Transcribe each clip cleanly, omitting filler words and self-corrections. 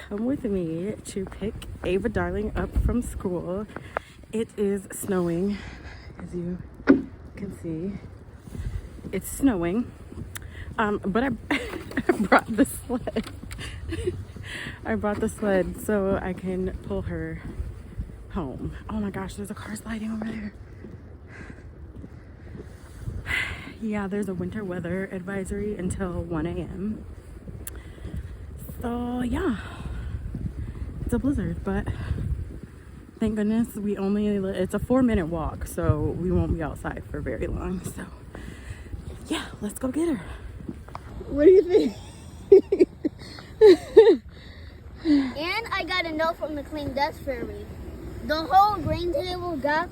come with me to pick Ava Darling up from school. It is snowing, as you can see. It's snowing, but I brought the sled. I brought the sled so I can pull her home. Oh my gosh, there's a car sliding over there. Yeah, there's a winter weather advisory until 1 a.m. So yeah, it's a blizzard, but thank goodness it's a 4-minute walk, so we won't be outside for very long. So yeah, let's go get her. What do you think? And I got a note from the Clean Desk Fairy. The whole green table got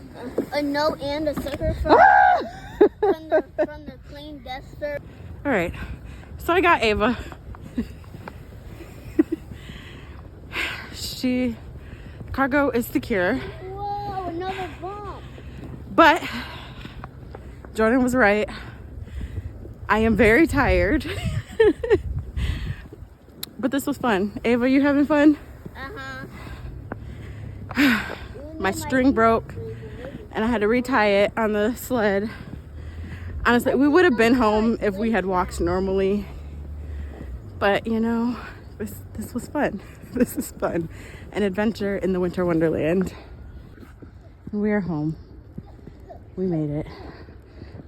a note and a sticker from the Clean Desk Fairy. All right, so I got Ava. Cargo is secure. Whoa, another bump. But Jordan was right. I am very tired. But this was fun. Ava, you having fun? My string broke and I had to retie it on the sled. Honestly, we would have been home if we had walked normally. But you know, this was fun. This is fun. An adventure in the winter wonderland. We are home. We made it.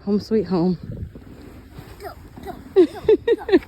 Home sweet home. Go, go, go, go.